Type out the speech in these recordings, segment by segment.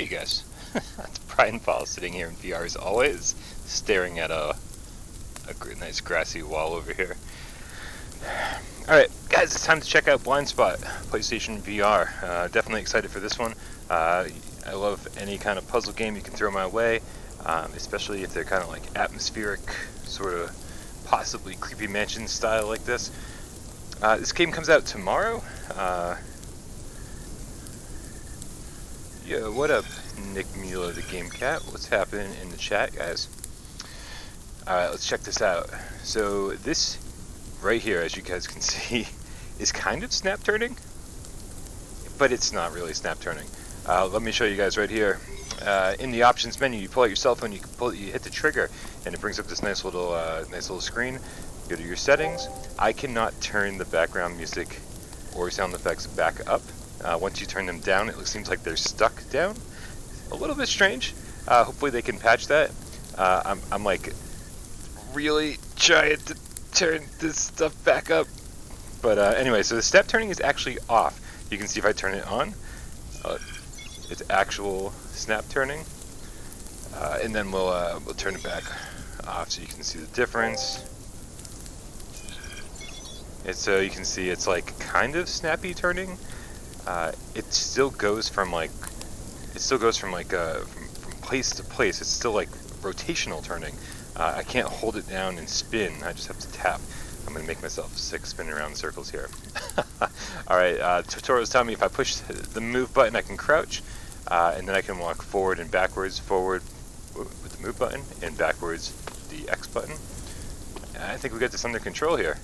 guys, it's Brian Paul sitting here in VR as always, staring at a nice grassy wall over here. Alright, guys, it's time to check out Blindspot, PlayStation VR. Definitely excited for this one. I love any kind of puzzle game you can throw my way, especially if they're kind of like atmospheric, sort of possibly creepy mansion style like this. This game comes out tomorrow. Yo, what up, Nick Mueller, the Game Cat? What's happening in the chat, guys? Alright, let's check this out. So this right here, as you guys can see, is kind of snap turning, but it's not really snap turning. Let me show you guys right here. In the options menu, you pull out your cell phone, you hit the trigger, and it brings up this nice little screen. Go to your settings. I cannot turn the background music or sound effects back up. Once you turn them down, it seems like they're stuck down. A little bit strange. Hopefully they can patch that. I'm like really trying to turn this stuff back up. But anyway, so the step turning is actually off. You can see if I turn it on, it's actual snap turning. And then we'll turn it back off so you can see the difference. It's you can see it's like kind of snappy turning. It still goes from from place to place. It's still like rotational turning. I can't hold it down and spin. I just have to tap. I'm gonna make myself sick spinning around in circles here. Alright, tutorials tell me if I push the move button I can crouch, and then I can walk forward and backwards, forward with the move button, and backwards the X button. I think we got this under control here.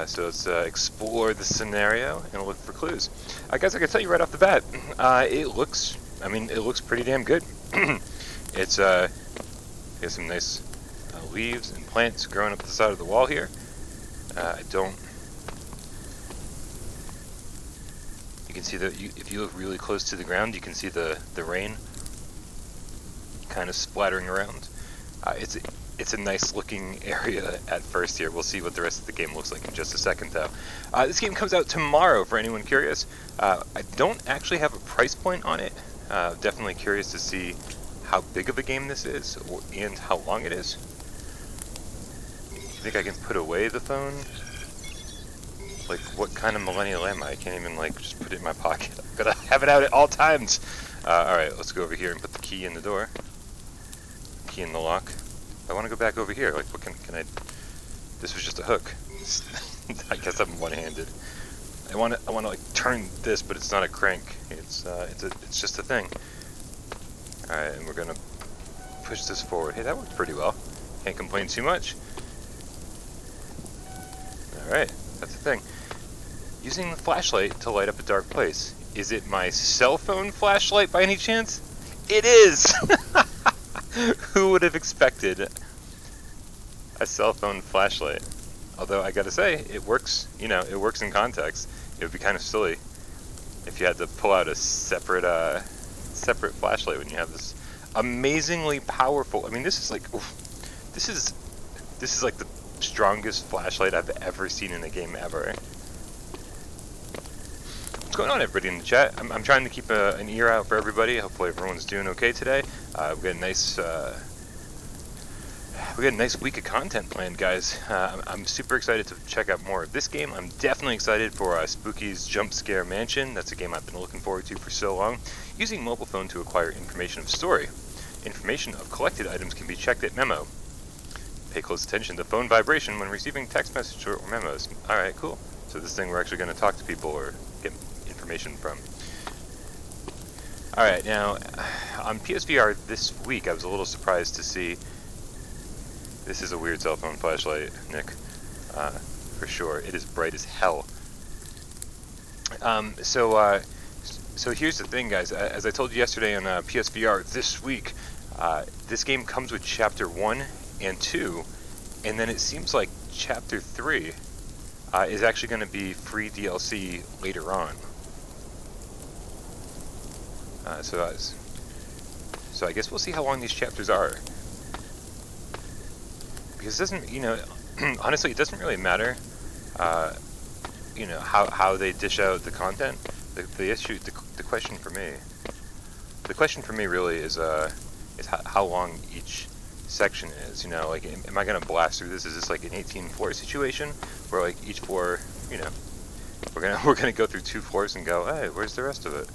So let's explore the scenario and look for clues. Guys, I can tell you right off the bat, it looks pretty damn good. It's got some nice leaves and plants growing up the side of the wall here. You can see if you look really close to the ground, you can see the rain kind of splattering around. It's a nice looking area at first here. We'll see what the rest of the game looks like in just a second though. This game comes out tomorrow for anyone curious. I don't actually have a price point on it. Definitely curious to see how big of a game this is and how long it is. You think I can put away the phone? Like, what kind of millennial am I? I can't even like just put it in my pocket. I've gotta have it out at all times. Alright, let's go over here and put the key in the door. Key in the lock. I want to go back over here. Like, what can I? This was just a hook. I guess I'm one-handed. I want to like turn this, but it's not a crank. It's just a thing. All right, and we're gonna push this forward. Hey, that worked pretty well. Can't complain too much. All right, that's the thing. Using the flashlight to light up a dark place. Is it my cell phone flashlight by any chance? It is. Who would have expected a cell phone flashlight? Although I gotta say, it works. You know, it works in context. It would be kind of silly if you had to pull out a separate flashlight when you have this amazingly powerful. I mean, this is like, this is like the strongest flashlight I've ever seen in a game ever. What's going on, everybody in the chat? I'm trying to keep an ear out for everybody. Hopefully everyone's doing okay today. We got a nice week of content planned, guys. I'm super excited to check out more of this game. I'm definitely excited for Spooky's Jump Scare Mansion. That's a game I've been looking forward to for so long. Using mobile phone to acquire information of story. Information of collected items can be checked at memo. Pay close attention to phone vibration when receiving text message or memos. Alright, cool. So this thing we're actually going to talk to people or get information from. Alright, now on PSVR this week I was a little surprised to see. This is a weird cell phone flashlight, Nick, for sure. It is bright as hell. So here's the thing, guys. As I told you yesterday on PSVR this week, this game comes with Chapter 1 and 2, and then it seems like Chapter 3 is actually going to be free DLC later on. So I guess we'll see how long these chapters are. Because it doesn't, you know, honestly, it doesn't really matter, you know, how they dish out the content. The question for me the question for me really is how long each section is. You know, like, am I gonna blast through this? Is this like an 18 floor situation where like each floor, you know, we're gonna go through 2 floors and go, hey, where's the rest of it?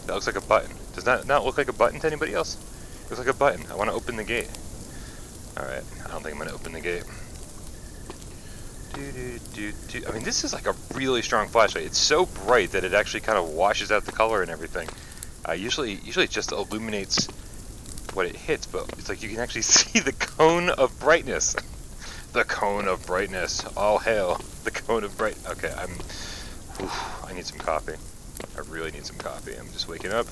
That looks like a button. Does that not look like a button to anybody else? It looks like a button. I want to open the gate. Alright, I don't think I'm gonna open the gate. I mean, this is like a really strong flashlight. It's so bright that it actually kind of washes out the color and everything. Usually it just illuminates what it hits, but it's like you can actually see the cone of brightness. The cone of brightness. All hail the cone of bright. Okay, I need some coffee. I really need some coffee. I'm just waking up,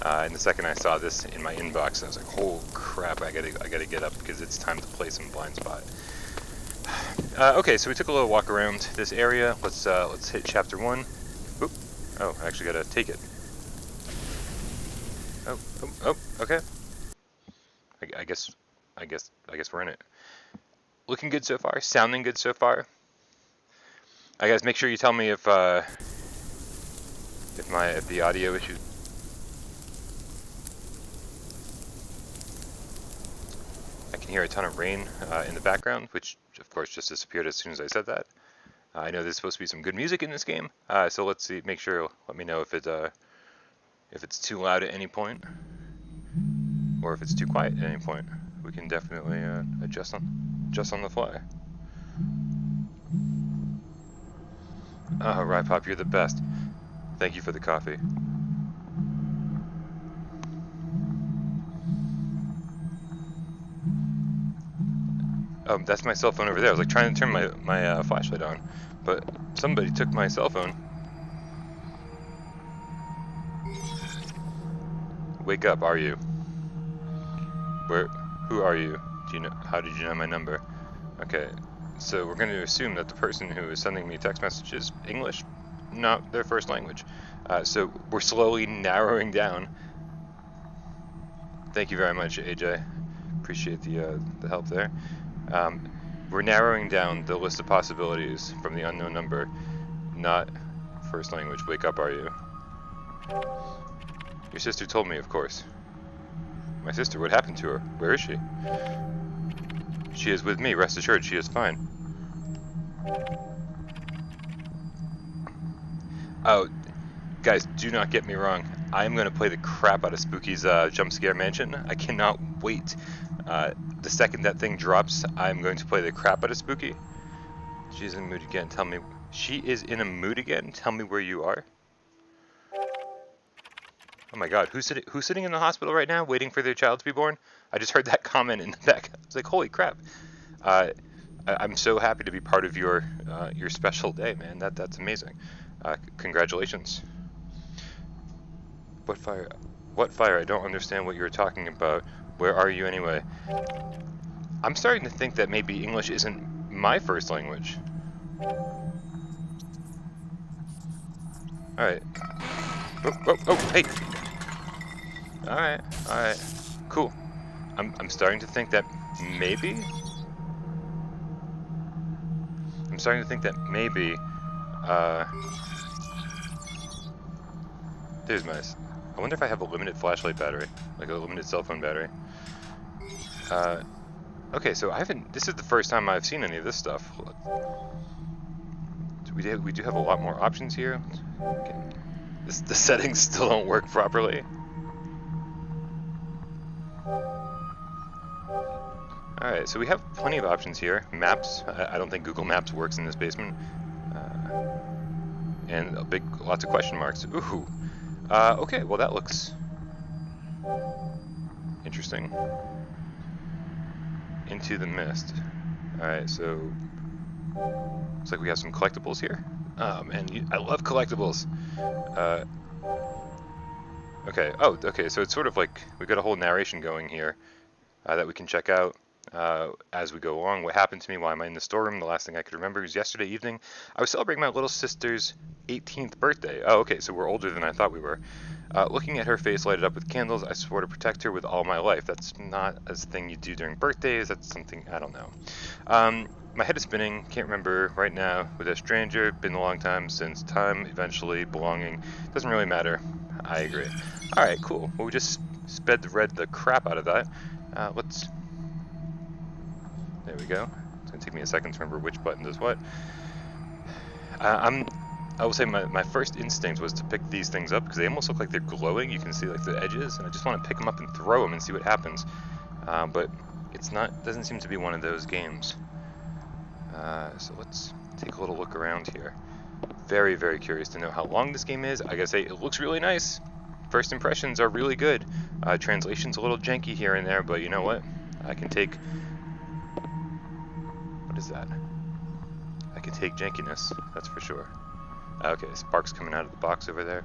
and the second I saw this in my inbox, I was like, "Oh crap! I gotta get up because it's time to play some blind spot." Okay, so we took a little walk around this area. Let's hit chapter 1. Oop. Oh, I actually gotta take it. Oh, okay. I guess we're in it. Looking good so far. Sounding good so far. Guys, make sure you tell me if the audio issue. I can hear a ton of rain in the background, which of course just disappeared as soon as I said that. I know there's supposed to be some good music in this game, so let's see. Make sure. Let me know if it's too loud at any point, or if it's too quiet at any point. We can definitely adjust on the fly. Right, Pop, you're the best. Thank you for the coffee. That's my cell phone over there. I was like trying to turn my flashlight on, but somebody took my cell phone. Wake up, are you? Who are you? How did you know my number? Okay, so we're going to assume that the person who is sending me text messages English, not their first language. So we're slowly narrowing down. Thank you very much, AJ. Appreciate the help there. We're narrowing down the list of possibilities from the unknown number, not first language. Wake up, are you? Your sister told me, of course. My sister, what happened to her? Where is she? She is with me, rest assured, she is fine. Oh, guys, do not get me wrong. I am going to play the crap out of Spooky's Jump Scare Mansion. I cannot wait. The second that thing drops, I'm going to play the crap out of Spooky. She's in a mood again. Tell me. She is in a mood again? Tell me where you are. Oh my god, who's sitting in the hospital right now waiting for their child to be born? I just heard that comment in the back. I was like, holy crap. I'm so happy to be part of your special day, man. That's amazing. Congratulations. What fire? What fire? I don't understand what you're talking about. Where are you anyway? I'm starting to think that maybe English isn't my first language. Alright. Oh, hey! Alright, cool. I'm starting to think that maybe... There's my... I wonder if I have a limited flashlight battery, like a limited cell phone battery. Okay, so this is the first time I've seen any of this stuff. We do have a lot more options here. Okay. The settings still don't work properly. Alright, so we have plenty of options here. Maps. I don't think Google Maps works in this basement. And lots of question marks. Ooh. Okay, well that looks interesting. Into the mist. Alright, so looks like we have some collectibles here. And I love collectibles. Okay, so it's sort of like we got a whole narration going here that we can check out. as we go along. What happened to me while I'm in the storeroom, the last thing I could remember was yesterday evening. I was celebrating my little sister's 18th birthday. Oh, okay, so we're older than I thought we were. Looking at her face lighted up with candles, I swore to protect her with all my life. That's not a thing you do during birthdays. That's something, I don't know. My head is spinning. Can't remember right now. With a stranger, been a long time since time, eventually, belonging. Doesn't really matter. I agree. Alright, cool. Well, we just read the crap out of that. Let's... There we go. It's going to take me a second to remember which button does what. I will say my first instinct was to pick these things up because they almost look like they're glowing. You can see like the edges, and I just want to pick them up and throw them and see what happens. But it's not, doesn't seem to be one of those games. So let's take a little look around here. Very, very curious to know how long this game is. I gotta say, it looks really nice. First impressions are really good. Translation's a little janky here and there, but you know what? I can take... What is that? I can take jankiness, that's for sure. Okay, sparks coming out of the box over there.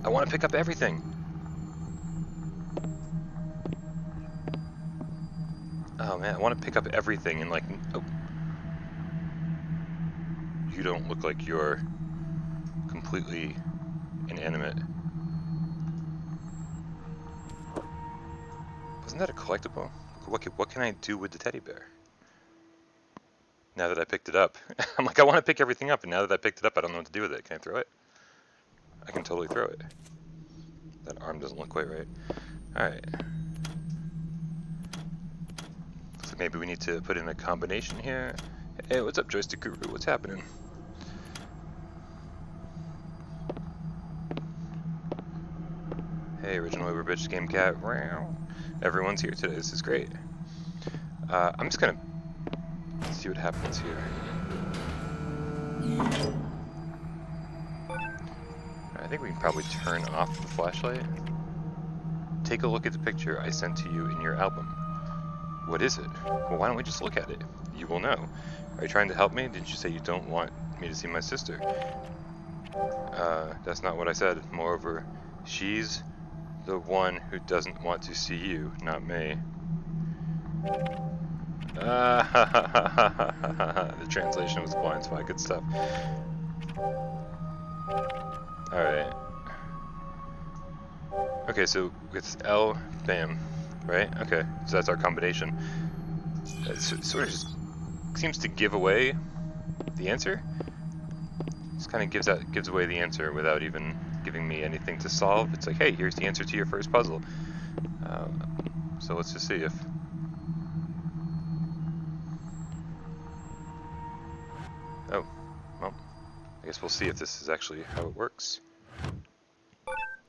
I want to pick up everything. Oh man, I want to pick up everything and like... Oh. You don't look like you're completely inanimate. Wasn't that a collectible? What can I do with the teddy bear? Now that I picked it up. I'm like, I want to pick everything up, and now that I picked it up, I don't know what to do with it. Can I throw it? I can totally throw it. That arm doesn't look quite right. Alright. Looks like maybe we need to put in a combination here. Hey, what's up, Joystick Guru? What's happening? Hey, Original Uber Bitch Game Cat. Everyone's here today. This is great. I'm just gonna see what happens here. I think we can probably turn off the flashlight. Take a look at the picture I sent to you in your album. What is it? Well, why don't we just look at it? You will know. Are you trying to help me? Didn't you say you don't want me to see my sister? That's not what I said. Moreover, she's the one who doesn't want to see you, not me. The translation was blind spot. Good stuff. Alright. Okay, so it's L, bam, right? Okay, so that's our combination. It sort of just seems to give away the answer. Just kind of gives away the answer without even giving me anything to solve. It's like, hey, here's the answer to your first puzzle. So let's just see if... Oh, well, I guess we'll see if this is actually how it works.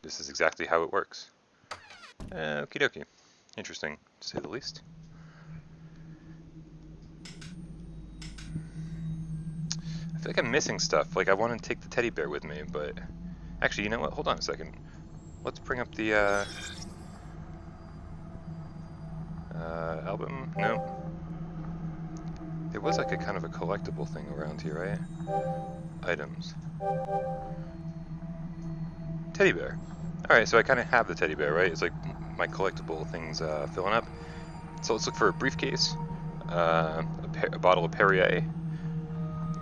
This is exactly how it works. Okie dokie. Interesting, to say the least. I feel like I'm missing stuff. Like, I want to take the teddy bear with me, but... Actually, you know what? Hold on a second. Let's bring up the, album? No. There was like a kind of a collectible thing around here, right? Items. Teddy bear. Alright, so I kind of have the teddy bear, right? It's like my collectible things filling up. So let's look for a briefcase, a bottle of Perrier,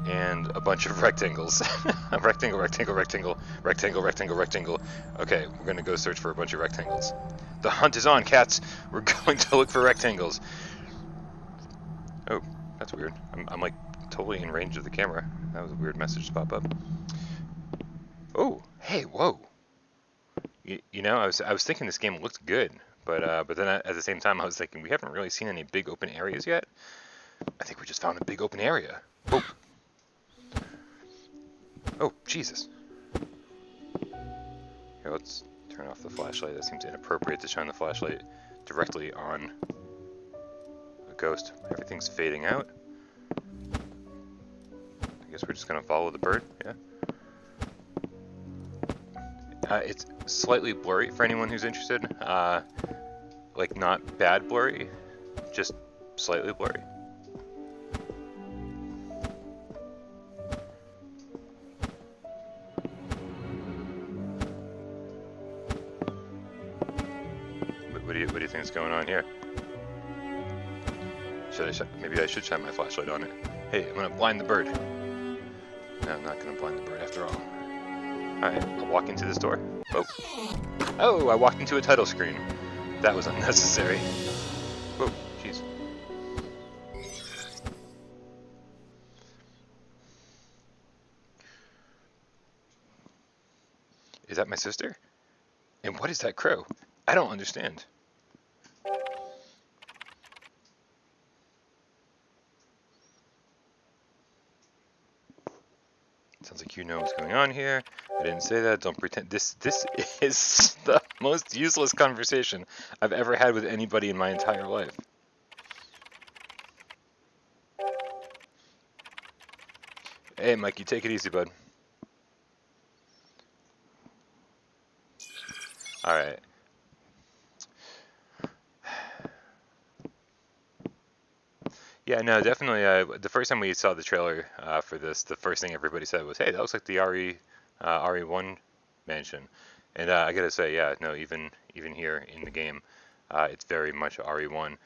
and a bunch of rectangles. Rectangle, rectangle, rectangle, rectangle, rectangle, rectangle. Okay, we're going to go search for a bunch of rectangles. The hunt is on, cats! We're going to look for rectangles. Oh, that's weird. I'm like totally in range of the camera. That was a weird message to pop up. Oh, hey, whoa. You know, I was thinking this game looked good, but then at the same time I was thinking we haven't really seen any big open areas yet. I think we just found a big open area. Oh. Oh, Jesus. Here, let's turn off the flashlight. That seems inappropriate to shine the flashlight directly on a ghost. Everything's fading out. I guess we're just gonna follow the bird, yeah. It's slightly blurry for anyone who's interested. Like not bad blurry, just slightly blurry. What do you think is going on here? Maybe I should shine my flashlight on it. Hey, I'm gonna blind the bird. No, I'm not gonna blind the bird after all. Alright, I'll walk into this door. Oh. Oh, I walked into a title screen. That was unnecessary. Whoa, jeez. Is that my sister? And what is that crow? I don't understand. Sounds like you know what's going on here. I didn't say that. Don't pretend. This is the most useless conversation I've ever had with anybody in my entire life. Hey, Mikey, take it easy, bud. All right. Yeah, no, definitely. The first time we saw the trailer for this, the first thing everybody said was, "Hey, that looks like the RE1 mansion." And I gotta say, yeah, no, even here in the game, it's very much RE1.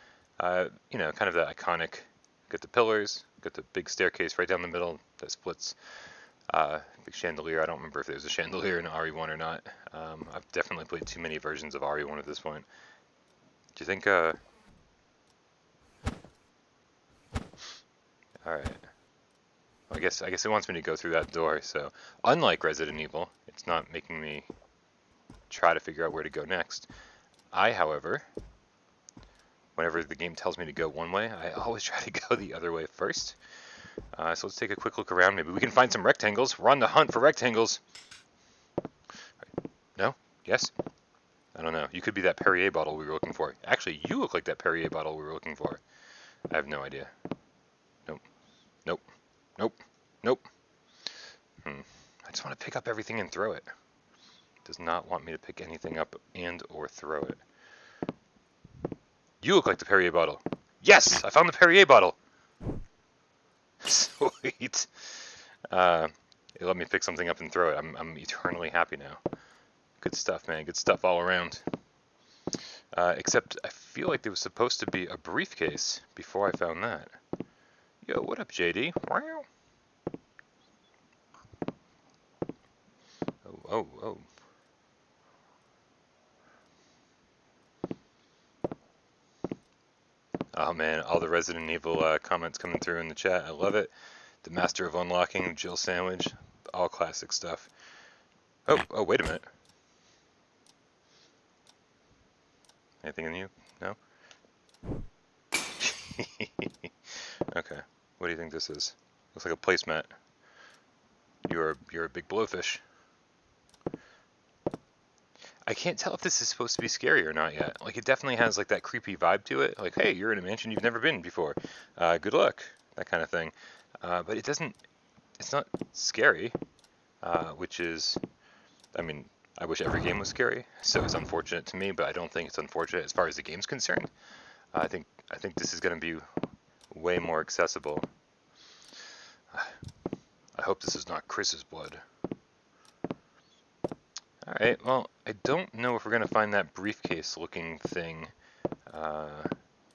You know, kind of the iconic. Got the pillars, got the big staircase right down the middle that splits. Big chandelier. I don't remember if there's a chandelier in RE1 or not. I've definitely played too many versions of RE1 at this point. Do you think? All right. Well, I guess it wants me to go through that door. So, unlike Resident Evil, it's not making me try to figure out where to go next. However, whenever the game tells me to go one way, I always try to go the other way first. So let's take a quick look around. Maybe we can find some rectangles. We're on the hunt for rectangles. No? Yes? I don't know. You could be that Perrier bottle we were looking for. Actually, you look like that Perrier bottle we were looking for. I have no idea. Nope. Nope. Nope. Nope. I just want to pick up everything and throw it. It does not want me to pick anything up and or throw it. You look like the Perrier bottle. Yes! I found the Perrier bottle! Sweet. It let me pick something up and throw it. I'm eternally happy now. Good stuff, man. Good stuff all around. Except I feel like there was supposed to be a briefcase before I found that. Yo, what up, JD? Wow. Oh. Oh man, all the Resident Evil comments coming through in the chat. I love it. The Master of Unlocking, Jill Sandwich, all classic stuff. Oh, wait a minute. Anything in you? No? Okay. What do you think this is? Looks like a placemat. You're a big blowfish. I can't tell if this is supposed to be scary or not yet. Like, it definitely has like that creepy vibe to it. Like, hey, you're in a mansion you've never been before. Good luck. That kind of thing. But it's not scary, which is, I mean, I wish every game was scary, so it's unfortunate to me, but I don't think it's unfortunate as far as the game's concerned. I think this is going to be way more accessible. I hope this is not Chris's blood. Alright, well, I don't know if we're going to find that briefcase-looking thing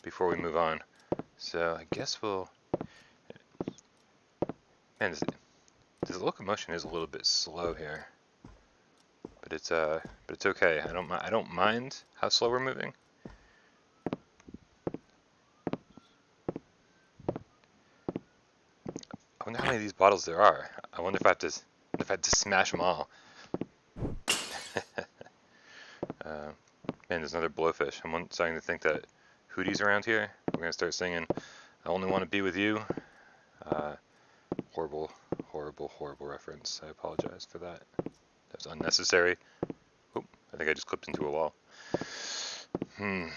before we move on. So I guess we'll... Man, this locomotion is a little bit slow here. But it's okay. I don't mind how slow we're moving. I wonder how many of these bottles there are. I wonder if I have to smash them all. Man, there's another blowfish. I'm starting to think that Hootie's around here. We're gonna start singing "I Only Want to Be with You." Horrible reference. I apologize for that. That was unnecessary. Oop, I think I just clipped into a wall. Alright,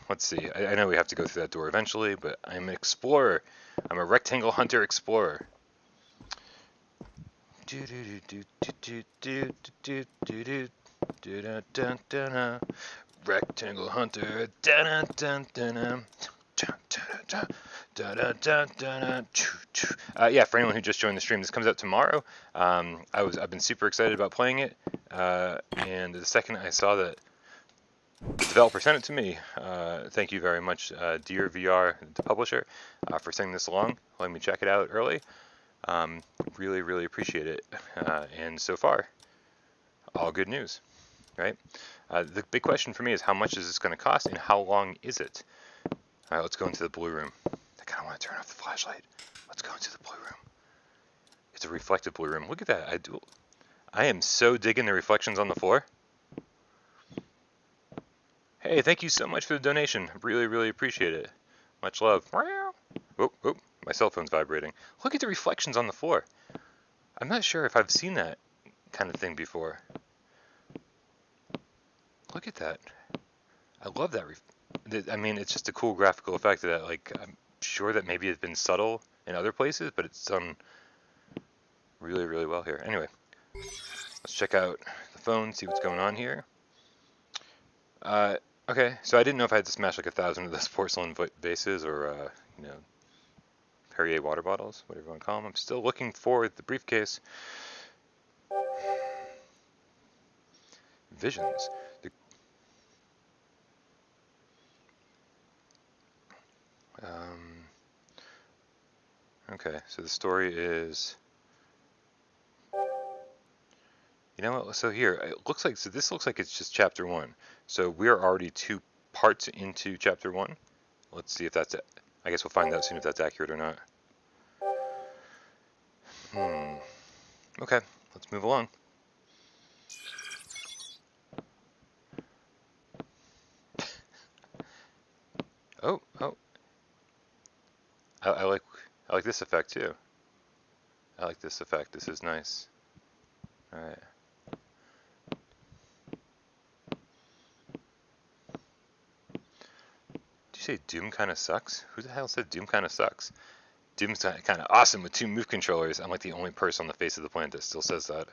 let's see. I know we have to go through that door eventually, but I'm an explorer. I'm a rectangle hunter explorer. Rectangle hunter. Yeah, for anyone who just joined the stream, this comes out tomorrow. I've been super excited about playing it, and the second I saw that the developer sent it to me, thank you very much, Dear VR, the publisher, for sending this along, letting me check it out early. Really, really appreciate it. And so far, all good news, right? The big question for me is how much is this going to cost and how long is it? All right, let's go into the blue room. I kind of want to turn off the flashlight. Let's go into the blue room. It's a reflective blue room. Look at that. I am so digging the reflections on the floor. Hey, thank you so much for the donation. Really, really appreciate it. Much love. Oh, my cell phone's vibrating. Look at the reflections on the floor. I'm not sure if I've seen that kind of thing before. Look at that. I love that. I mean, it's just a cool graphical effect that, like, I'm sure that maybe it's been subtle in other places, but it's done really, really well here. Anyway, let's check out the phone, see what's going on here. Okay, so I didn't know if I had to smash like 1,000 of those porcelain vases or, you know, Perrier water bottles, whatever you want to call them. I'm still looking for the briefcase. Visions. Okay, so the story is, you know what, so here, it looks like, so this looks like it's just chapter 1. So we are already 2 parts into chapter 1. Let's see if that's it. I guess we'll find out soon if that's accurate or not. Okay, let's move along. Oh. I like this effect too. I like this effect. This is nice. All right. Did you say Doom kind of sucks? Who the hell said Doom kind of sucks? Doom's kind of awesome with 2 move controllers. I'm like the only person on the face of the planet that still says that.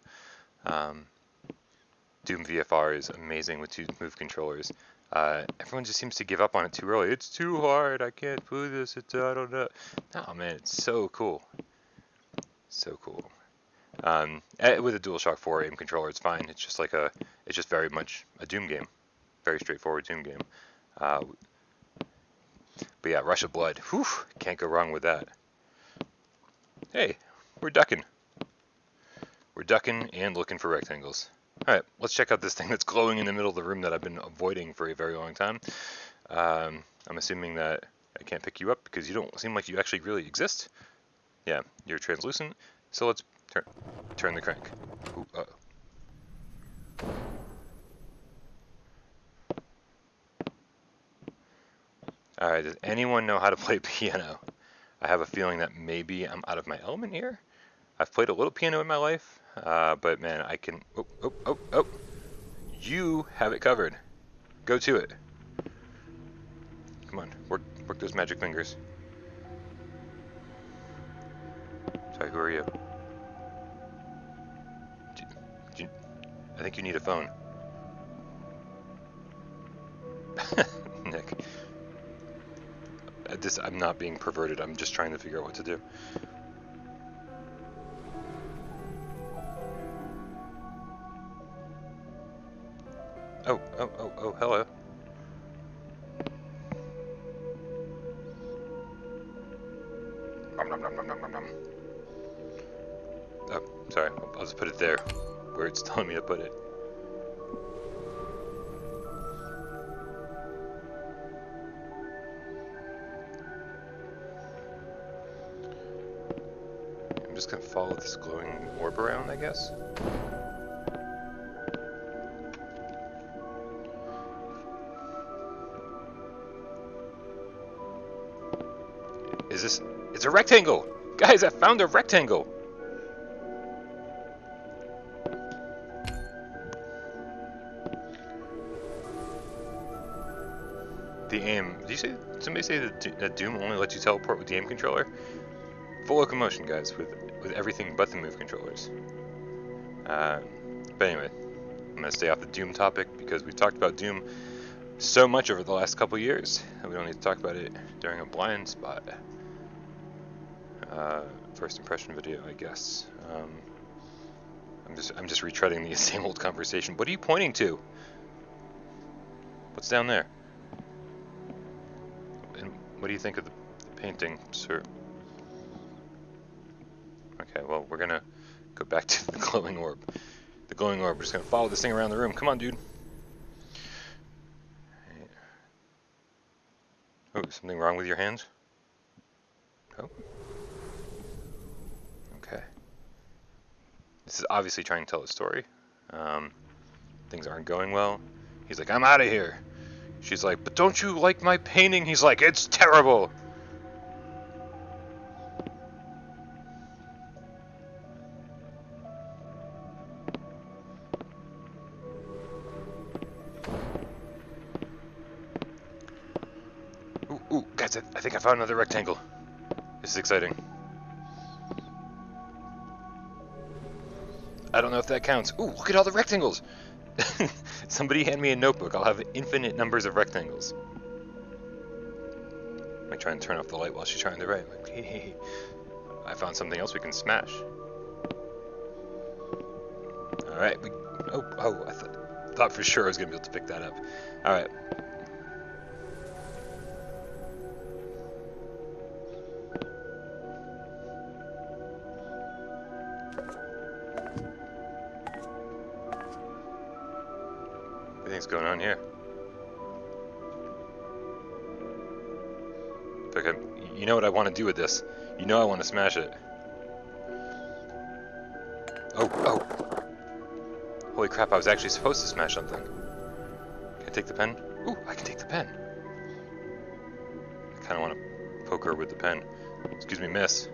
Doom VFR is amazing with 2 move controllers. Everyone just seems to give up on it too early. It's too hard. I can't do this. I don't know. Oh man, it's so cool. So cool. With a DualShock 4 aim controller, it's fine. It's just like it's just very much a Doom game. Very straightforward Doom game. But yeah, Rush of Blood. Whew, can't go wrong with that. Hey, we're ducking. We're ducking and looking for rectangles. Alright, let's check out this thing that's glowing in the middle of the room that I've been avoiding for a very long time. I'm assuming that I can't pick you up because you don't seem like you actually really exist. Yeah, you're translucent. So let's turn the crank. Ooh, uh-oh. Alright, does anyone know how to play piano? I have a feeling that maybe I'm out of my element here. I've played a little piano in my life, but man, I can... Oh. You have it covered. Go to it. Come on, work those magic fingers. Sorry, who are you? I think you need a phone. Nick. I'm not being perverted, I'm just trying to figure out what to do. Oh, hello. Oh, sorry, I'll just put it there, where it's telling me to put it. I'm just gonna follow this glowing orb around, I guess. It's a rectangle! Guys, I found a rectangle! The aim, somebody say that Doom only lets you teleport with the aim controller? Full locomotion, guys, with everything but the move controllers. But anyway, I'm gonna stay off the Doom topic because we've talked about Doom so much over the last couple years that we don't need to talk about it during a blind spot. first impression video, I guess. I'm just retreading the same old conversation. What are you pointing to? What's down there? And what do you think of the painting, sir? Okay, well, we're gonna go back to the glowing orb. The glowing orb. We're just gonna follow this thing around the room. Come on, dude. Oh, something wrong with your hands? Oh. Okay. This is obviously trying to tell a story. Things aren't going well. He's like, I'm out of here. She's like, but don't you like my painting? He's like, it's terrible. Ooh, guys, I think I found another rectangle. This is exciting. I don't know if that counts. Ooh, look at all the rectangles. Somebody hand me a notebook. I'll have infinite numbers of rectangles. I try and turn off the light while she's trying to write. Like, hey, I found something else we can smash. All right. I thought for sure I was gonna be able to pick that up. All right. Everything's going on here. Okay, you know what I want to do with this. You know I want to smash it. Oh. Holy crap, I was actually supposed to smash something. Can I take the pen? Ooh, I can take the pen. I kind of want to poke her with the pen. Excuse me, miss.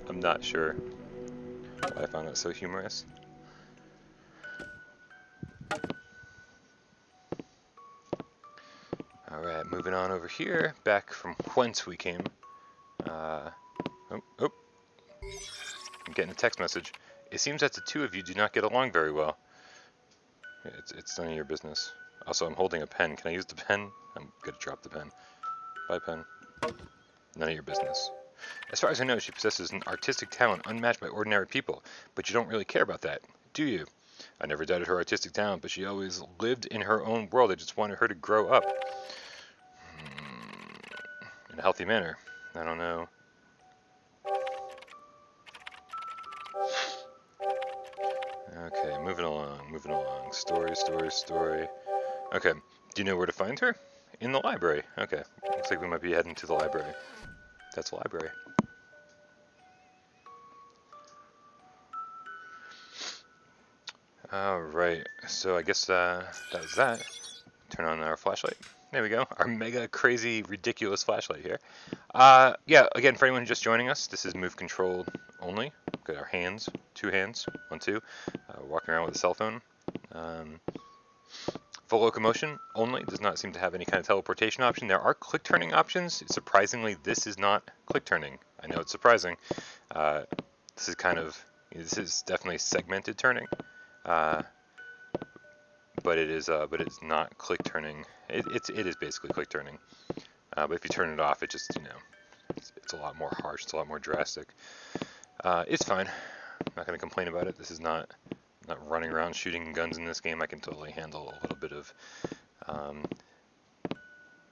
I'm not sure why I found that so humorous. Alright, moving on over here, back from whence we came. I'm getting a text message. It seems that the two of you do not get along very well. It's none of your business. Also, I'm holding a pen. Can I use the pen? I'm gonna drop the pen. Bye, pen. None of your business. As far as I know, she possesses an artistic talent unmatched by ordinary people, but you don't really care about that, do you? I never doubted her artistic talent, but she always lived in her own world. I just wanted her to grow up. In a healthy manner. I don't know. Okay, moving along. Story. Okay, do you know where to find her? In the library. Okay, looks like we might be heading to the library. That's a library. Alright, so I guess that was that. Turn on our flashlight. There we go. Our mega crazy ridiculous flashlight here. Yeah, again, for anyone just joining us, this is move controlled only. Got our hands, 2 hands, 1, 2. Walking around with a cell phone. Full locomotion only. Does not seem to have any kind of teleportation option. There are click turning options. Surprisingly, this is not click turning. I know it's surprising. This is definitely segmented turning. But it's not click turning. It is basically click turning. But if you turn it off, it just, it's a lot more harsh. It's a lot more drastic. It's fine. I'm not going to complain about it. This is not running around shooting guns in this game. I can totally handle a little bit of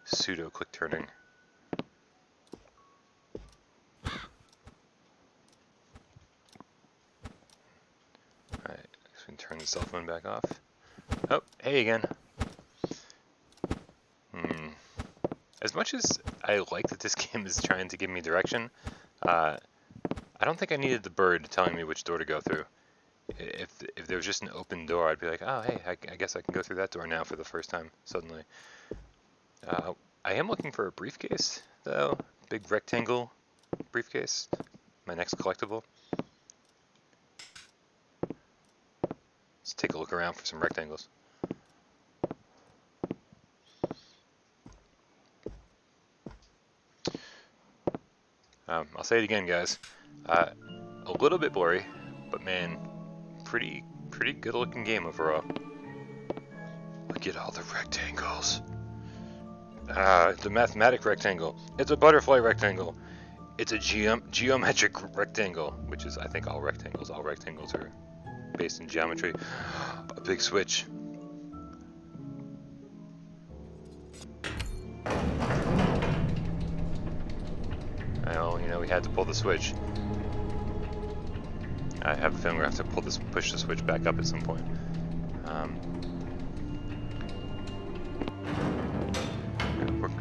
pseudo click turning. Alright, so we can turn the cell phone back off. Oh, hey again. As much as I like that this game is trying to give me direction, I don't think I needed the bird telling me which door to go through. If there was just an open door, I'd be like, oh, hey, I guess I can go through that door now for the first time, suddenly. I am looking for a briefcase, though. Big rectangle briefcase. My next collectible. Let's take a look around for some rectangles. I'll say it again, guys. A little bit blurry, but man, pretty good looking game overall. Look at all the rectangles. It's a mathematic rectangle. It's a butterfly rectangle. It's a geometric rectangle, which is, I think, all rectangles. All rectangles are based in geometry. A big switch. Oh, you know, we had to pull the switch. I have a feeling we're going to have to push the switch back up at some point.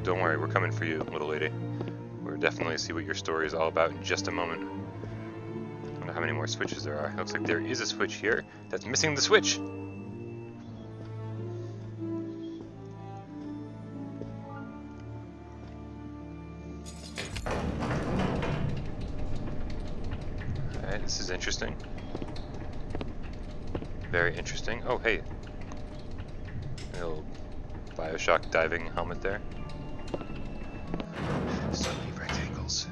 Don't worry, we're coming for you, little lady. We'll definitely see what your story is all about in just a moment. I don't know how many more switches there are. It looks like there is a switch here that's missing the switch. Alright, this is interesting. Very interesting. Oh, hey. A little Bioshock diving helmet there. So many rectangles.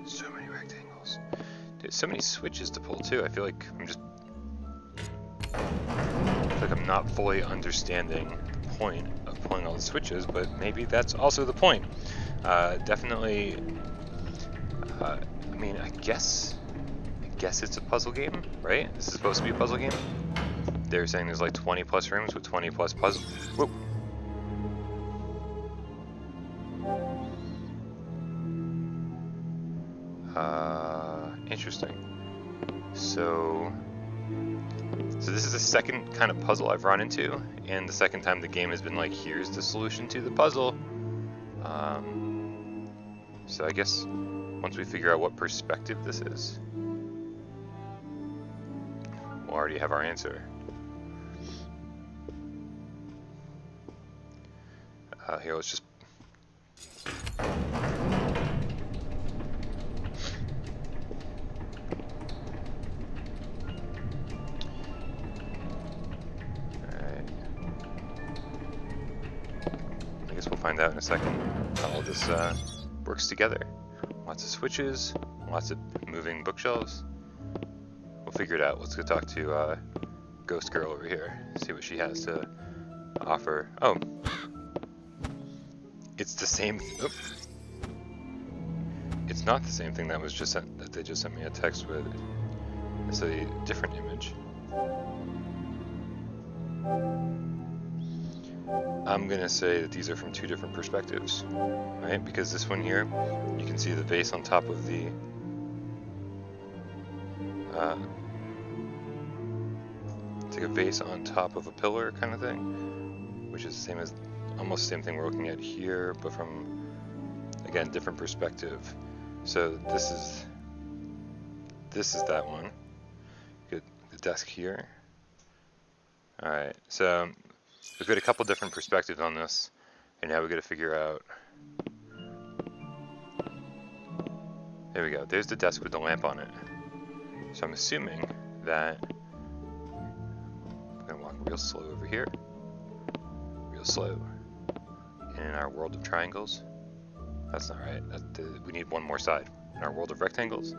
So many rectangles. Dude, so many switches to pull too. I feel like I'm not fully understanding the point of pulling all the switches, but maybe that's also the point. Definitely. I mean, I guess it's a puzzle game, right? This is supposed to be a puzzle game. They're saying there's like 20 plus rooms with 20 plus puzzles. Whoa. Interesting. So this is the second kind of puzzle I've run into, and the second time the game has been like, here's the solution to the puzzle. So I guess once we figure out what perspective this is, we'll already have our answer. Here, let's just... Find out in a second how all this works together. Lots of switches, lots of moving bookshelves. We'll figure it out. Let's go talk to Ghost Girl over here, see what she has to offer. Oh, it's the same. Oh. It's not the same thing that was just sent. That they just sent me a text with. It's a different image. I'm gonna say that these are from two different perspectives, right? Because this one here, you can see the vase on top of the it's like a vase on top of a pillar kind of thing, which is the same as almost the same thing we're looking at here, but from, again, different perspective. So this is that one. Good, the desk here. All right, so we've got a couple different perspectives on this, and now we've got to figure out. There we go. There's the desk with the lamp on it. So I'm assuming that I'm gonna walk real slow over here, real slow. In our world of triangles, that's not right. We need one more side. In our world of rectangles.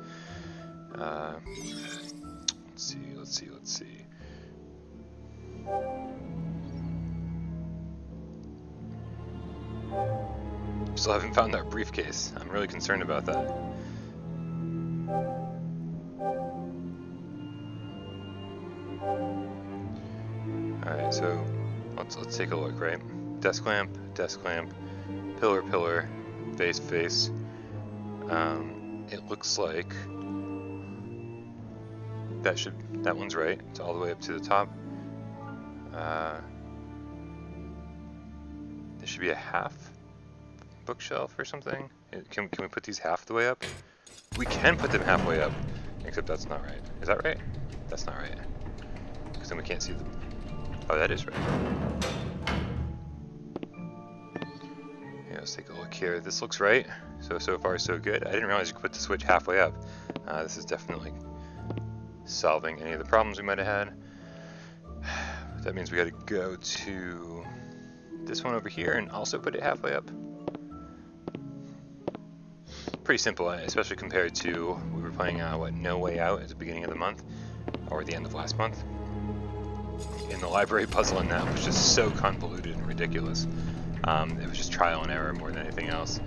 Let's see. Still haven't found our briefcase. I'm really concerned about that. Alright, so let's take a look, right? Desk lamp, pillar, vase. It looks like that one's right. It's all the way up to the top. There should be a half bookshelf or something. Can we put these half the way up? We can put them halfway up, except that's not right. Is that right? That's not right. Because then we can't see them. Oh, that is right. Let's take a look here. This looks right. So far so good. I didn't realize you could put the switch halfway up. This is definitely solving any of the problems we might have had. That means we got to go to this one over here and also put it halfway up. Pretty simple, especially compared to we were playing No Way Out at the beginning of the month, or the end of last month. And the library puzzle in that was just so convoluted and ridiculous. It was just trial and error more than anything else.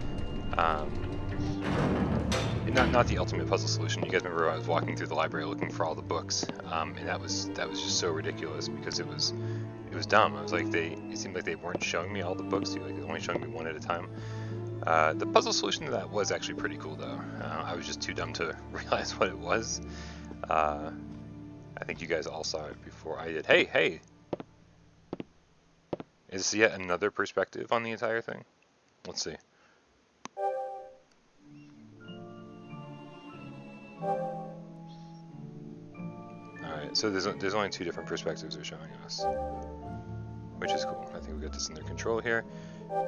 Not the ultimate puzzle solution. You guys remember I was walking through the library looking for all the books, and that was just so ridiculous because it was dumb. I was like, it seemed like they weren't showing me all the books. Like, they were only showing me one at a time. The puzzle solution to that was actually pretty cool, though. I was just too dumb to realize what it was. I think you guys all saw it before I did. Hey! Is this yet another perspective on the entire thing? Let's see. Alright, so there's only 2 different perspectives they're showing us, which is cool. I think we got this under control here.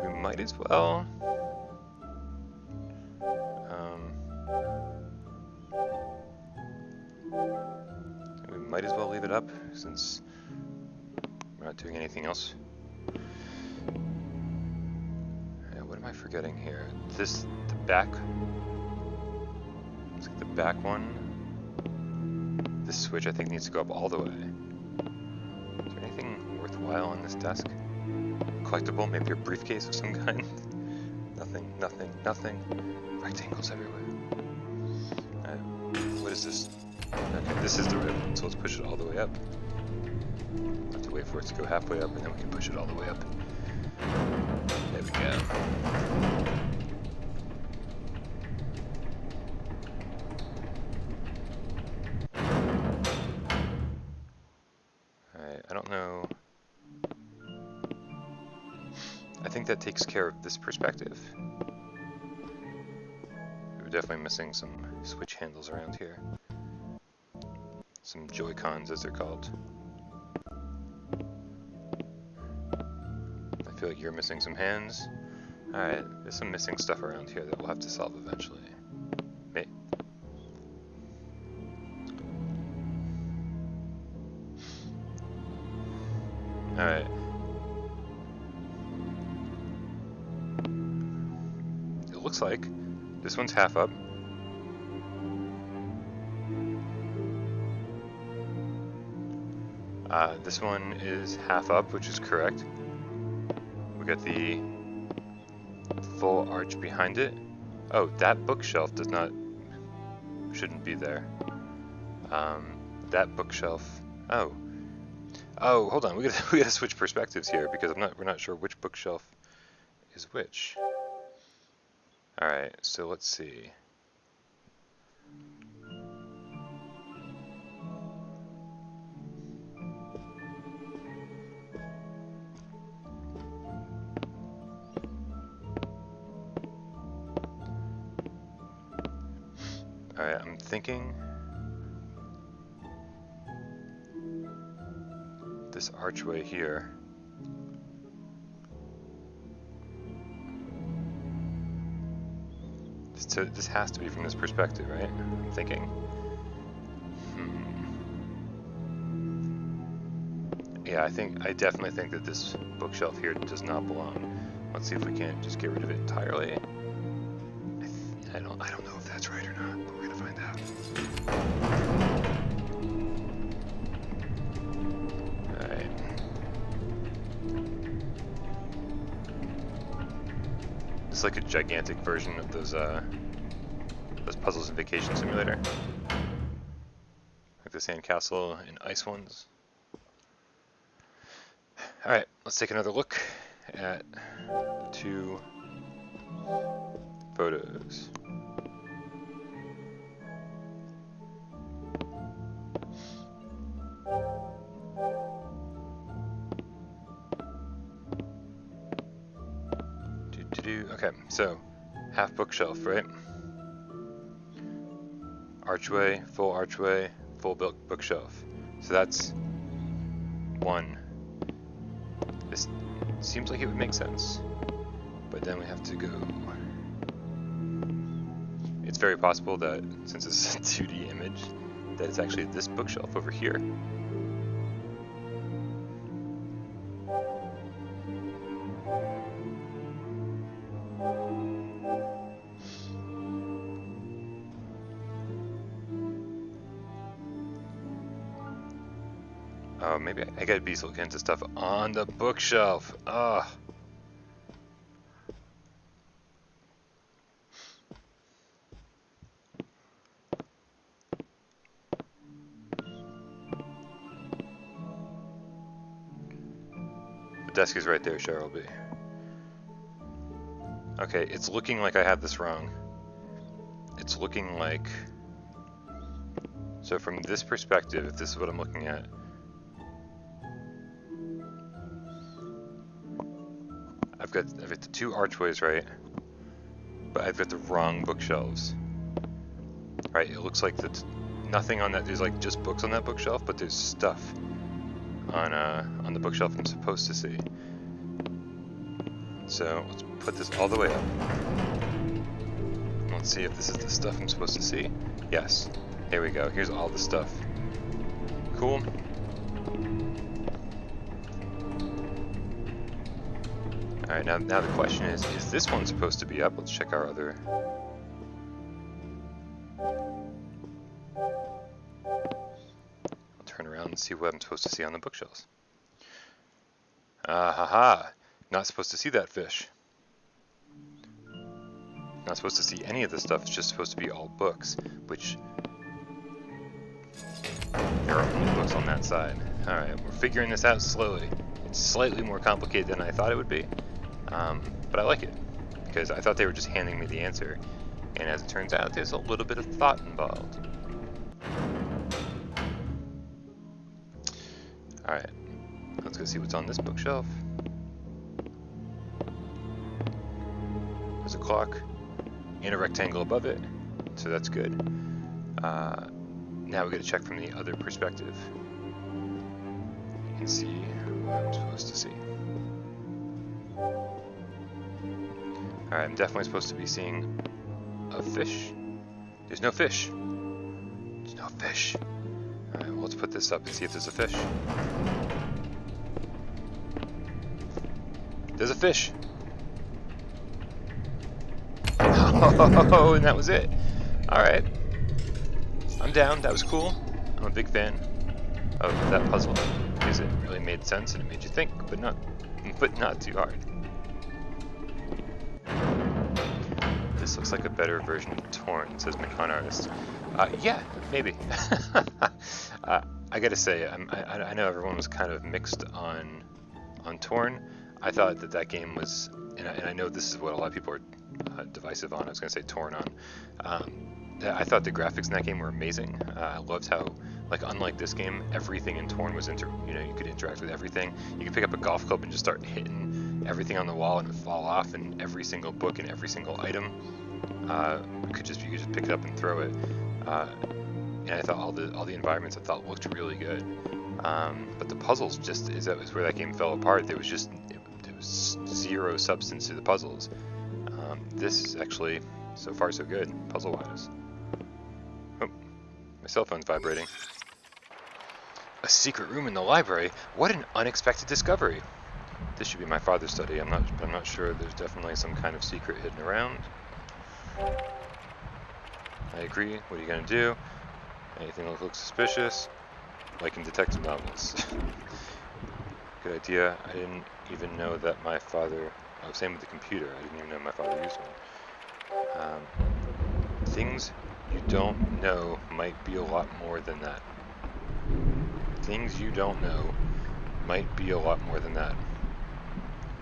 We might as well... we might as well leave it up since we're not doing anything else. What am I forgetting here? The back... Looks like the back one. This switch I think needs to go up all the way. Is there anything worthwhile on this desk? Collectible? Maybe a briefcase of some kind? Nothing. Rectangles everywhere. What is this? Okay, this is the ribbon, so let's push it all the way up. Have to wait for it to go halfway up, and then we can push it all the way up. There we go. Alright, I don't know. I think that takes care of this perspective. We're definitely missing some switch handles around here. Some Joy-Cons, as they're called. I feel like you're missing some hands. Alright, there's some missing stuff around here that we'll have to solve eventually. Alright. It looks like this one's half up. This one is half up, which is correct. We got the full arch behind it. Oh, that bookshelf shouldn't be there. That bookshelf. Oh, hold on. We gotta switch perspectives here because we're not sure which bookshelf is which. All right, so let's see. Alright, I'm thinking this archway here. So this has to be from this perspective, right? I'm thinking. Yeah, I definitely think that this bookshelf here does not belong. Let's see if we can't just get rid of it entirely. I don't know if that's right or not, but we're gonna find out. Alright. It's like a gigantic version of those puzzles in Vacation Simulator. Like the sandcastle and ice ones. Alright, let's take another look at the 2 photos. Okay, so half bookshelf, right? Archway, full bookshelf. So that's 1. This seems like it would make sense, but then we have to go. It's very possible that since it's a 2D image, that it's actually this bookshelf over here. Oh, maybe I gotta be looking into stuff on the bookshelf. Ugh. desk is right there, Cheryl B. Okay, it's looking like I had this wrong. It's looking like... So from this perspective, if this is what I'm looking at, I've got the two archways right, but I've got the wrong bookshelves. Right, it looks like that's nothing on that. There's like just books on that bookshelf, but there's stuff on the bookshelf I'm supposed to see. So let's put this all the way up. Let's see if this is the stuff I'm supposed to see. Yes. Here we go. Here's all the stuff. Cool. Alright, now the question is this one supposed to be up? Let's check our other... I'll turn around and see what I'm supposed to see on the bookshelves. Ah ha ha! Not supposed to see that fish. Not supposed to see any of this stuff, it's just supposed to be all books, which... There are only books on that side. Alright, we're figuring this out slowly. It's slightly more complicated than I thought it would be, but I like it, because I thought they were just handing me the answer, and as it turns out, there's a little bit of thought involved. Alright, let's go see what's on this bookshelf. There's a clock and a rectangle above it, so that's good. Now we got to check from the other perspective and see what I'm supposed to see. Alright, I'm definitely supposed to be seeing a fish. There's no fish. There's no fish. Alright, well, let's put this up and see if there's a fish. There's a fish. Oh, and that was it. Alright. I'm down. That was cool. I'm a big fan of that puzzle because it really made sense and it made you think, but not too hard. This looks like a better version of Torn, says McCon Artist. Yeah, maybe. I gotta say, I know everyone was kind of mixed on Torn. I thought that game was, and I know this is what a lot of people are divisive on. I was gonna say torn on. I thought the graphics in that game were amazing. I loved how, like, unlike this game, everything in Torn was you could interact with everything. You could pick up a golf club and just start hitting everything on the wall and it would fall off, and every single book and every single item you could just pick it up and throw it. And I thought all the environments I thought looked really good. But the puzzles is where that game fell apart. There was zero substance to the puzzles. This is actually so far so good, puzzle-wise. Oh, my cell phone's vibrating. A secret room in the library? What an unexpected discovery! This should be my father's study. I'm not sure. There's definitely some kind of secret hidden around. I agree. What are you gonna do? Anything that looks suspicious? Like in detective novels. Good idea. I didn't even know that my father... Oh, same with the computer. I didn't even know my father used one. Things you don't know might be a lot more than that. Things you don't know might be a lot more than that.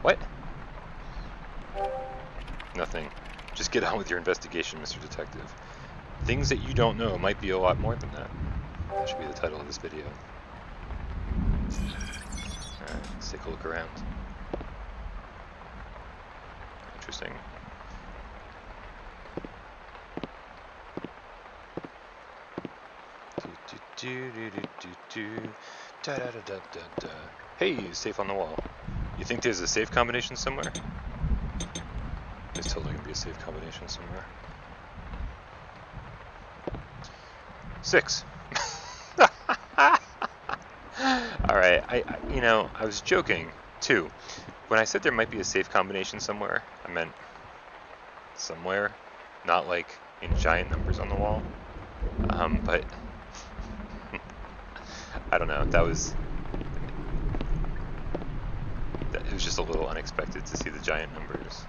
What? Nothing. Just get on with your investigation, Mr. Detective. Things that you don't know might be a lot more than that. That should be the title of this video. Alright, let's take a look around. Interesting. Hey, safe on the wall. You think there's a safe combination somewhere? There's totally gonna be a safe combination somewhere. 6. Alright, I was joking, too. When I said there might be a safe combination somewhere, I meant somewhere, not like in giant numbers on the wall. But I don't know, it was just a little unexpected to see the giant numbers.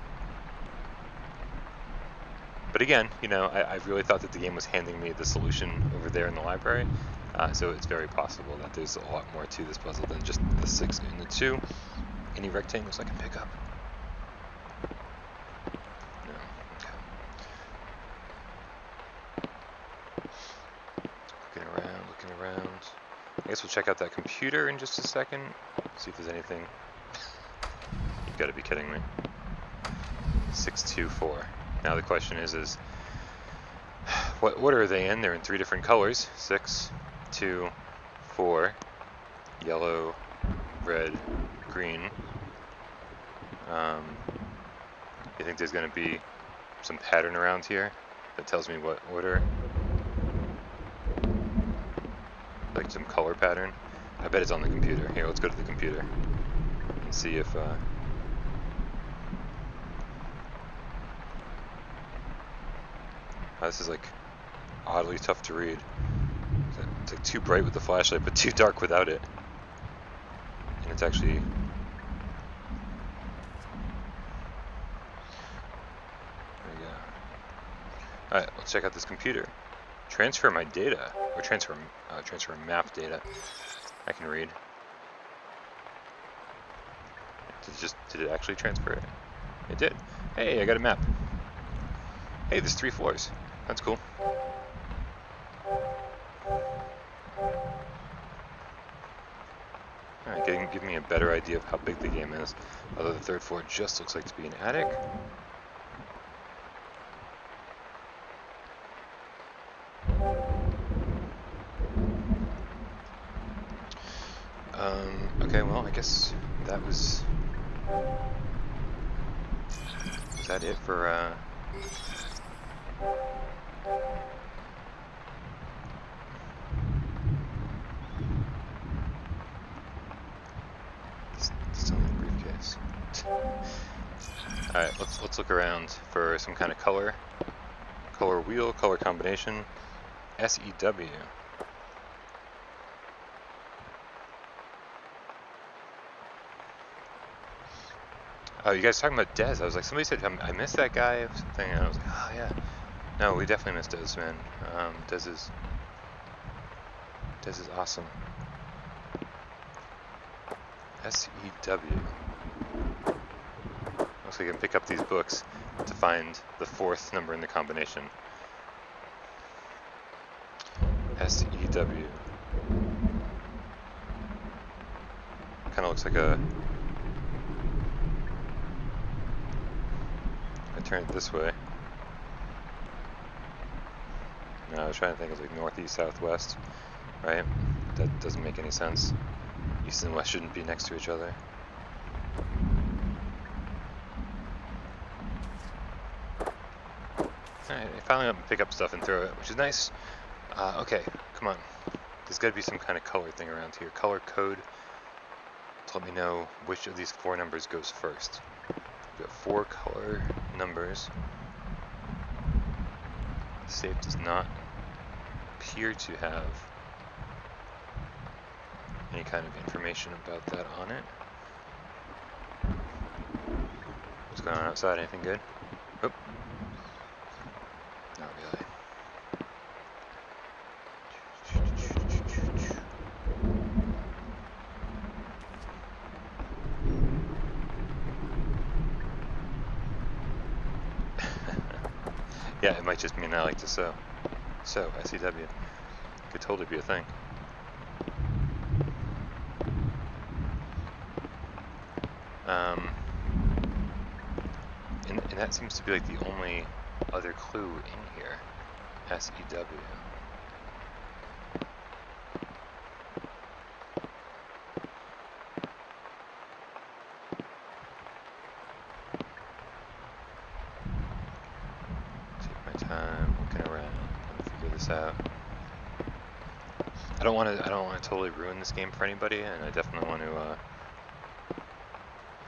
But again, I really thought that the game was handing me the solution over there in the library, so it's very possible that there's a lot more to this puzzle than just the 6 and the 2. Any rectangles I can pick up? No. Okay. Looking around, looking around. I guess we'll check out that computer in just a second. See if there's anything. You've got to be kidding me. 624. Now the question is what order are they in? They're in 3 different colors. 6, 2, 4. Yellow, red, green. You think there's going to be some pattern around here that tells me what order? Like some color pattern? I bet it's on the computer. Here, let's go to the computer and see if this is like oddly tough to read. It's like too bright with the flashlight, but too dark without it. And it's actually... There we go. Alright, let's check out this computer. Transfer my data, or transfer map data. I can read. Did it actually transfer it? It did. Hey, I got a map. Hey, there's 3 floors. That's cool. Alright, give me a better idea of how big the game is. Although the 3rd floor just looks like to be an attic. Okay, well, I guess that was that it for, still need a briefcase. Alright, let's look around for some kind of color wheel, color combination. SEW. Oh, you guys talking about Dez? I was like, somebody said I missed that guy or something, and I was like, oh yeah. No, we definitely missed Dez, man. Dez is awesome. SEW. Looks like I can pick up these books to find the 4th number in the combination. SEW. Kind of looks like a... I turn it this way. No, I was trying to think of like northeast, southwest, right? That doesn't make any sense. East and west shouldn't be next to each other. Alright, I finally got to pick up stuff and throw it, which is nice. Okay, come on. There's got to be some kind of color thing around here. Color code to let me know which of these 4 numbers goes first. We've got 4 color numbers. The safe does not appear to have any kind of information about that on it. What's going on outside? Anything good? Oop. Not really. Yeah, it might just mean I like to sew. Sew, SEW. Could totally be a thing. And that seems to be like the only other clue in here. SEW. Take my time looking around, trying to figure this out. I don't want to totally ruin this game for anybody, and I definitely want to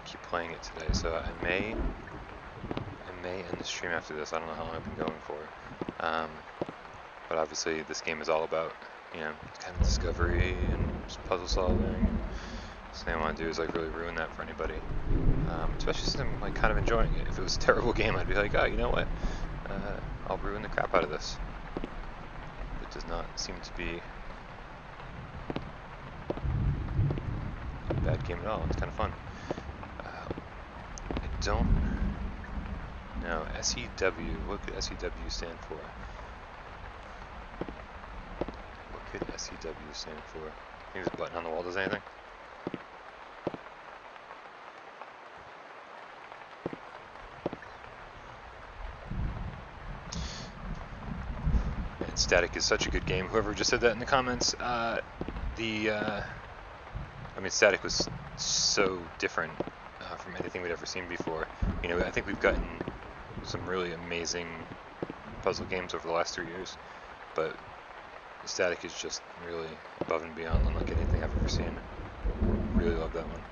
keep playing it today. So I may end the stream after this. I don't know how long I've been going for, but obviously this game is all about, you know, kind of discovery and puzzle solving. So I don't want to do is like really ruin that for anybody, especially since I'm like kind of enjoying it. If it was a terrible game, I'd be like, oh, you know what? I'll ruin the crap out of this. It does not seem to be a bad game at all. It's kind of fun. don't know. SEW. What could SEW stand for? What could SEW stand for? I think this button on the wall does anything? And Static is such a good game. Whoever just said that in the comments, I mean, Static was so different from anything we'd ever seen before. You know, I think we've gotten some really amazing puzzle games over the last 3 years, but Static is just really above and beyond unlike anything I've ever seen. Really love that one.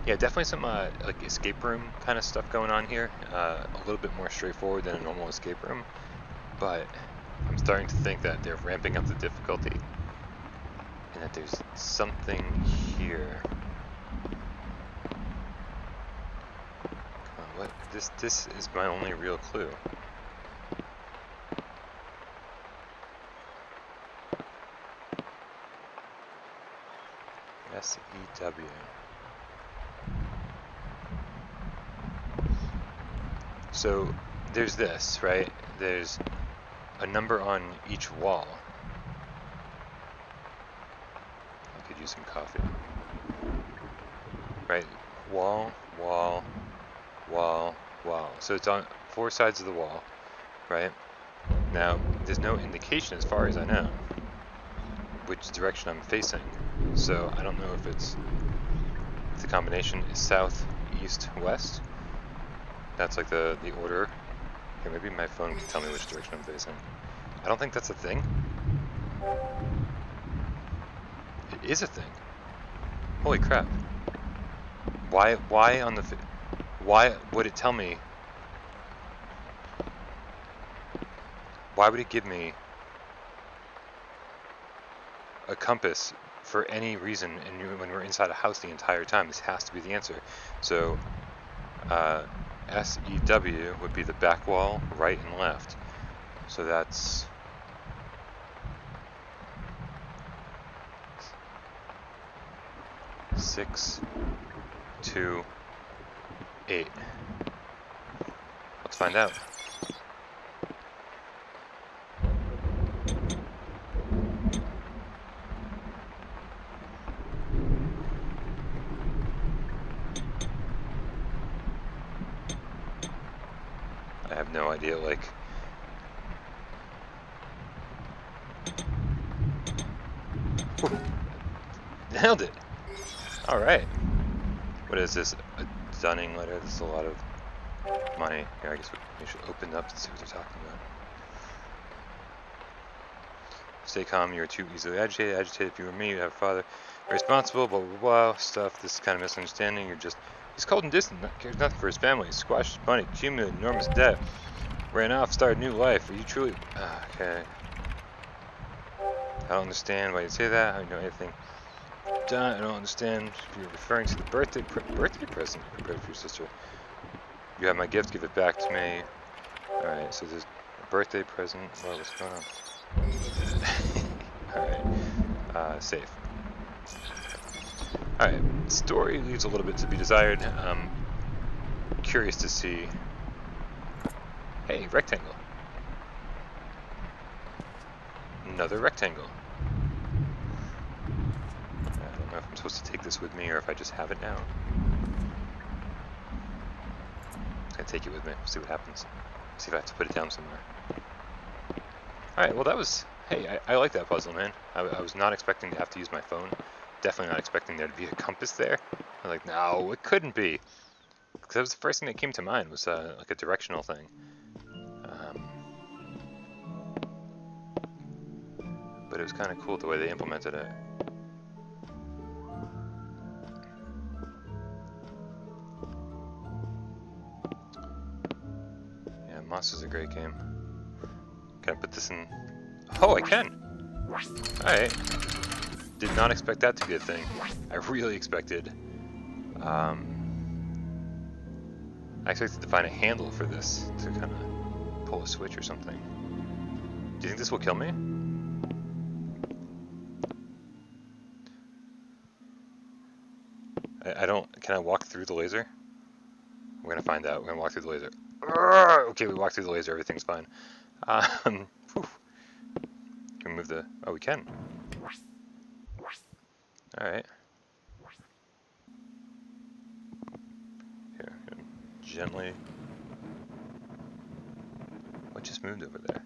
Yeah, definitely some like escape room kind of stuff going on here. A little bit more straightforward than a normal escape room, but I'm starting to think that they're ramping up the difficulty and that there's something here. Come on, what? This is my only real clue. SEW. So there's this, right? There's a number on each wall. I could use some coffee. Right? Wall, wall, wall, wall. So it's on 4 sides of the wall, right? Now, there's no indication as far as I know which direction I'm facing. So I don't know if the combination is south, east, west. That's like the order. Here, maybe my phone can tell me which direction I'm facing. I don't think that's a thing. It is a thing. Holy crap. Why on the... Why would it tell me... Why would it give me a compass for any reason when we're inside a house the entire time? This has to be the answer. So, SEW would be the back wall, right and left. So that's... 6, 2, 8. Let's find out. I have no idea, like... Nailed it! Alright. What is this? A dunning letter? This is a lot of money. Here, I guess we should open up and see what they're talking about. Stay calm, you are too easily agitated. Agitated, if you were me, you'd have a father. Irresponsible, blah, blah, blah. Stuff, this kind of misunderstanding. You're just... He's cold and distant, cares nothing for his family. Squashed his money, accumulated enormous debt. Ran off, started a new life. Are you truly... Okay. I don't understand why you say that. I don't know anything done. I don't understand if you're referring to the birthday present you prepared for your sister. You have my gift, give it back to me. Alright, so there's a birthday present. Well, what's going on? Alright, safe. Alright, story leaves a little bit to be desired. Curious to see. Hey, rectangle. Another rectangle. I don't know if I'm supposed to take this with me or if I just have it now. I'm gonna take it with me, see what happens. See if I have to put it down somewhere. Alright, well that was... Hey, I like that puzzle, man. I was not expecting to have to use my phone. Definitely not expecting there to be a compass there. I was like, no, it couldn't be. Because that was the first thing that came to mind, was like a directional thing. But it was kind of cool the way they implemented it. Yeah, Monster's a great game. Can I put this in? Oh, I can! Alright. Did not expect that to be a thing. I really expected... I expected to find a handle for this to kind of pull a switch or something. Do you think this will kill me? walk through the laser? We're gonna find out. We're gonna walk through the laser. Okay, we walked through the laser. Everything's fine. Can we move the... Oh, we can. Alright. Here, gently... What just moved over there?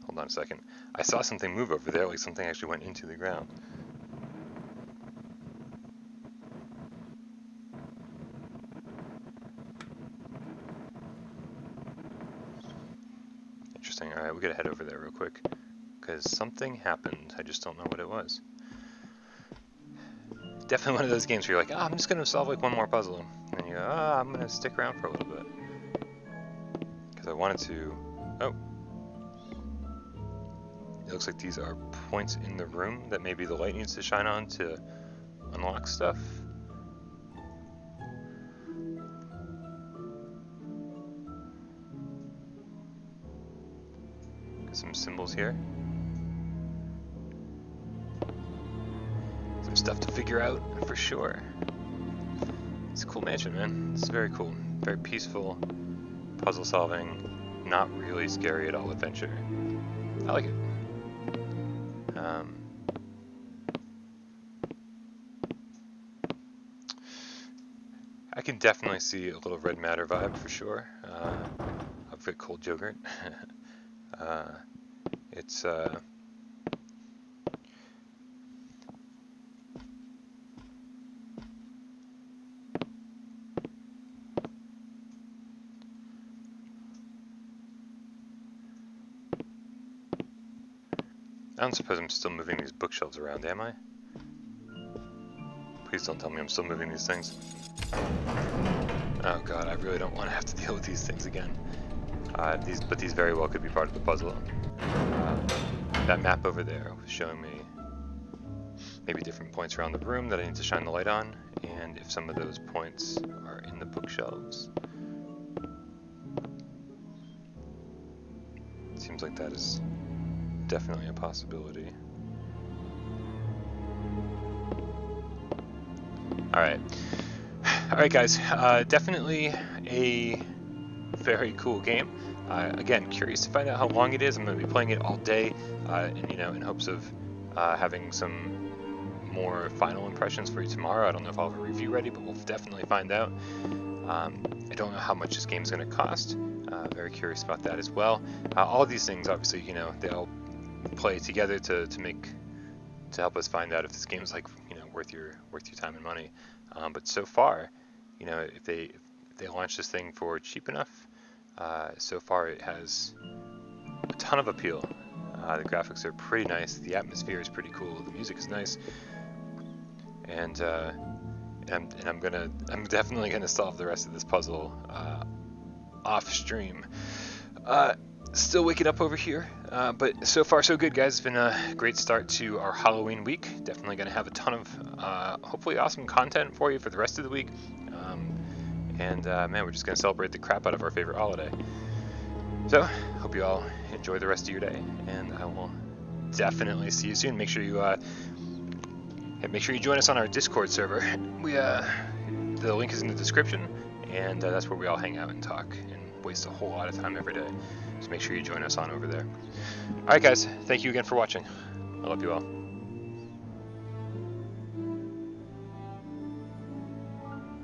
Hold on a second. I saw something move over there, like something actually went into the ground. Interesting. Alright, we gotta head over there real quick. Because something happened. I just don't know what it was. Definitely one of those games where you're like, I'm just gonna solve like one more puzzle. And you go, I'm gonna stick around for a little bit. Because I wanted to... Oh. It looks like these are points in the room that maybe the light needs to shine on to unlock stuff. Got some symbols here. Some stuff to figure out for sure. It's a cool mansion, man. It's very cool. Very peaceful, puzzle solving, not really scary at all adventure. I like it. I can definitely see a little red matter vibe for sure. Of a cold yogurt. It's I don't suppose I'm still moving these bookshelves around, am I? Please don't tell me I'm still moving these things. Oh god, I really don't want to have to deal with these things again. But these very well could be part of the puzzle. That map over there was showing me maybe different points around the room that I need to shine the light on, and if some of those points are in the bookshelves. It seems like that is definitely a possibility. Alright guys, definitely a very cool game. Again, curious to find out how long it is. I'm going to be playing it all day, and in hopes of having some more final impressions for you tomorrow. I don't know if I'll have a review ready, but we'll definitely find out. I don't know how much this game's going to cost. Very curious about that as well. All of these things, obviously, they'll play together to help us find out if this game's worth your time and money. But so far, if they launch this thing for cheap enough, so far it has a ton of appeal. The graphics are pretty nice, the atmosphere is pretty cool, the music is nice, and I'm definitely gonna solve the rest of this puzzle off stream. Still waking up over here, but so far so good, guys. It's been a great start to our Halloween week. Definitely going to have a ton of hopefully awesome content for you for the rest of the week. Man, we're just going to celebrate the crap out of our favorite holiday. So, hope you all enjoy the rest of your day, and I will definitely see you soon. Make sure you join us on our Discord server. The link is in the description, and that's where we all hang out and talk and waste a whole lot of time every day. So make sure you join us on over there. Alright guys, thank you again for watching. I love you all.